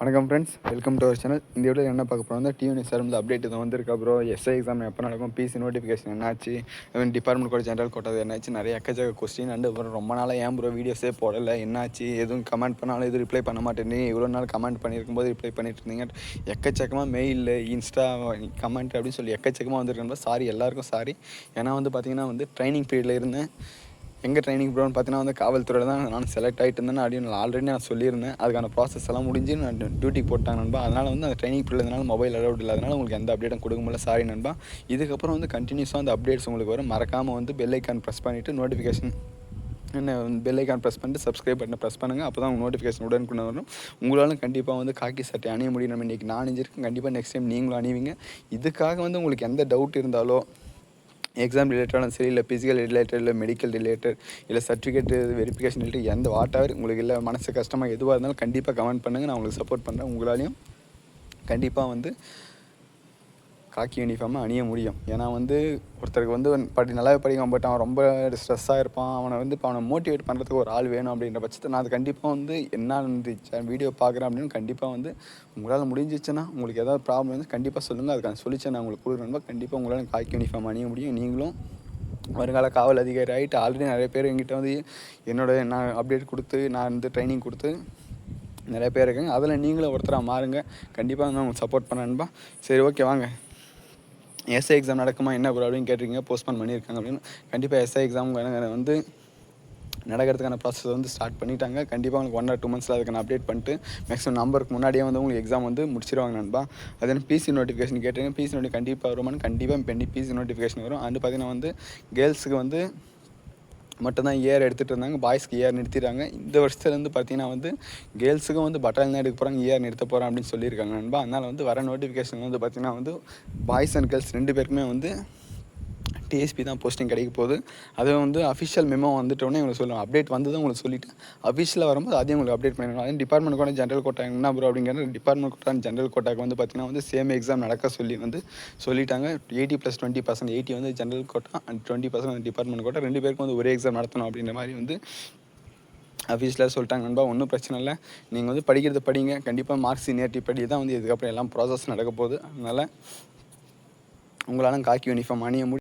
வணக்கம் friends, welcome to our channel. இந்த video என்ன பார்க்க போகிறோம் வந்து டியூனிஸ் சார் அப்டேட் இது வந்திருக்கா ப்ரோ. எஸ்ஐ எக்ஸாம் எப்போ நடக்கும், பிசி நோட்டிஃபிகேஷன் என்னாச்சு, டிபார்ட்மெண்ட் கூட ஜென்ரல் கோட்டா என்னாச்சு, நிறைய எக்கச்சக்க கொஸ்டின் அண்டு அப்புறம் ரொம்ப நாளாக ஏன் ப்ரோ வீடியோஸே போடலை, என்னாச்சு, எதுவும் கமெண்ட் பண்ணாலும் எதுவும் ரிப்ளை பண்ண மாட்டேன்னு இவ்வளோ நாள் கமெண்ட் பண்ணியிருக்கும் போது ரிப்ளை பண்ணிட்டு இருந்தீங்க. எக்கச்சக்கமாக மெயில், இன்ஸ்டா கமெண்ட் அப்படின்னு சொல்லி எக்கச்சக்கமாக வந்துருக்கேன். சாரி, எல்லாருக்கும் சாரி. ஏன்னா வந்து பார்த்தீங்கன்னா வந்து ட்ரைனிங் பீரியடில் இருந்தேன். எங்கே ட்ரைனிங் ப்ரோன்னு பார்த்தீங்கன்னா வந்து காவல்துறையில் தான் நான் செலக்ட் ஆகிட்டு இருந்தேன் அப்படின்னு ஆல்ரெடி நான் சொல்லியிருந்தேன். அதுக்கான ப்ராசஸ் எல்லாம் முடிஞ்சு நான் டியூட்டிக்கு போட்டாங்க நண்பா. அதனால் வந்து அந்த ட்ரைனிங் பீரியட் இருந்தனால மொபைல் அலௌட் இல்லாதனால உங்களுக்கு எந்த அப்டேட்டும் கொடுக்க முடியல, சாரி நண்பா. இதுக்கப்புறம் வந்து கண்டினியூஸாக அந்த அப்டேட்ஸ் உங்களுக்கு வரும். மறக்காமல் வந்து பெல் ஐக்கான் ப்ரெஸ் பண்ணிவிட்டு நோட்டிஃபிகேஷன் என்ன பெல் ஐக்கான் ப்ரெஸ் பண்ணிட்டு சப்ஸ்கிரைப் பட்டனை ப்ரெஸ் பண்ணுங்கள். அப்போ தான் உங்கள் நோட்டிஃபிகேஷன் உடனுக்குள்ள வரும். உங்களாலும் கண்டிப்பாக வந்து காக்கி சட்டை அணிய முடியும். நம்ம இன்றைக்கி நான் அணிஞ்சிருக்கேன், கண்டிப்பாக நெக்ஸ்ட் டைம் நீங்களும் அணிவிங்க. இதுக்காக வந்து உங்களுக்கு எந்த டவுட் இருந்தாலோ, எக்ஸாம் ரிலேட்டடாக சரி, இல்லை ஃபிசிக்கல் ரிலேட்டட், இல்லை மெடிக்கல் ரிலேட்டட், இல்லை சர்டிஃபிகேட் வெரிஃபிகேஷன் ரிலேட்டட், எந்த வாட்டாவர் உங்களுக்கு இல்லை மனசு கஷ்டமாக எதுவாக இருந்தாலும் கண்டிப்பாக கமெண்ட் பண்ணுங்கள். நான் உங்களுக்கு சப்போர்ட் பண்ணுறேன். உங்களாலையும் கண்டிப்பாக வந்து காக்கி யூனிஃபார்மை அணிய முடியும். ஏன்னா வந்து ஒருத்தருக்கு வந்து நல்லாவே படிக்கும், பட் அவன் ரொம்ப ஸ்ட்ரெஸ்ஸாக இருப்பான். அவனை வந்து இப்போ அவனை மோட்டிவேட் பண்ணுறதுக்கு ஒரு ஆள் வேணும் அப்படின்ற பட்சத்தை நான் அது கண்டிப்பாக வந்து என்ன வீடியோ பார்க்குறேன் அப்படின்னு கண்டிப்பாக வந்து உங்களால் முடிஞ்சிச்சுன்னா, உங்களுக்கு ஏதாவது ப்ராப்ளம் வந்து கண்டிப்பாக சொல்லுங்கள். அதுக்கான சொல்யூஷன் நான் உங்களுக்கு கொடுக்குறேன். கண்டிப்பாக உங்களால் காக்கி யூனிஃபார்ம் அணிய முடியும். நீங்களும் வருங்கால காவல் அதிகாரி ஆகிட்டு ஆல்ரெடி நிறைய பேர் எங்கிட்ட வந்து நான் அப்டேட் கொடுத்து, நான் வந்து ட்ரைனிங் கொடுத்து நிறைய பேர் இருக்காங்க. அதில் நீங்களும் ஒருத்தராக மாறுங்க. கண்டிப்பாக நான் உங்களுக்கு சப்போர்ட் பண்ணேன்பா. சரி, ஓகே, வாங்க. எஸ்ஐ எக்ஸாம் நடக்குமா என்ன ப்ரோ அப்படின்னு கேட்டிருக்கீங்க. போஸ்ட்போன் பண்ணியிருக்காங்க அப்படின்னு. கண்டிப்பாக எஸ்ஐ எக்ஸாம் வந்து நடக்கிறதுக்கான ப்ராசஸ் வந்து ஸ்டார்ட் பண்ணிட்டாங்க. கண்டிப்பாக உங்களுக்கு 1 or 2 monthஸில் அதுக்கான அப்டேட் பண்ணிட்டு மேக்ஸிமம் நம்பருக்கு முன்னாடியே வந்து உங்களுக்கு எக்ஸாம் வந்து முடிச்சிருவாங்க நண்பா. அது பிசி நோட்டிஃபிகேஷன் கேட்டிருக்கேன். பிசி நோட்டி கண்டிப்பாக வருமானு கண்டிப்பாக பிசி நோட்டிஃபிகேஷன் வரும். அது பார்த்திங்கன்னா வந்து கேர்ள்ஸுக்கு வந்து மட்டும்தான் ஏஆர் எடுத்துகிட்டு இருந்தாங்க, பாய்ஸ்க்கு ஏஆர் நிறுத்திடுறாங்க. இந்த வருஷத்துலேருந்து பார்த்தீங்கன்னா வந்து கேர்ள்ஸுக்கும் வந்து பட்டாலியன் தான் எடுக்க போகிறாங்க, ஏஆர் நிறுத்த போகிறோம் அப்படின்னு சொல்லியிருக்காங்க நண்பா. அதனால் வந்து வர நோட்டிஃபிகேஷன் வந்து பார்த்திங்கன்னா வந்து பாய்ஸ் அண்ட் கேர்ள்ஸ் 2 பேருக்குமே வந்து டிஎஸ்பி தான் போஸ்டிங் கிடைக்க போகுது. அது வந்து அஃபிஷியல் மெமோ வந்துட்டோன்னே உங்களுக்கு சொல்லுவேன். அப்டேட் வந்து தான் உங்களுக்கு சொல்லிவிட்டு அஃபிஷியலாக வரும்போது அதையும் உங்களுக்கு அப்டேட் பண்ணிடுவோம். அதே டிபார்ட்மெண்ட் கூட ஜென்ரல் கோட்டா என்ன ப்ரோ அப்படிங்கிறது, டிபார்ட்மெண்ட் கோட்டா ஜென்ரல் கோட்டாக்கு வந்து பார்த்திங்கன்னா வந்து சேம் எக்ஸாம் நடக்க சொல்லி வந்து சொல்லிட்டாங்க. 80+20%, 80 வந்து ஜென்ரல் கோட்டா அண்ட் 20% வந்து டிபார்ட்மெண்ட் கோட்டா. 2 பேருக்கும் வந்து ஒரே எக்ஸாம் நடத்தணும் அப்படின்ற மாதிரி வந்து அஃபீஷியலாக சொல்லிட்டாங்க நண்பா. ஒன்றும் பிரச்சனை இல்லை. நீங்கள் வந்து படிக்கிறத படிங்க. கண்டிப்பாக மார்க் சீனியரிட்டி படி தான் வந்து இதுக்கப்புறம் எல்லாம் ப்ராசஸ் நடக்க போகுது. அதனால் உங்களால் காக்கி யூனிஃபார்ம் அணிய முடியும்.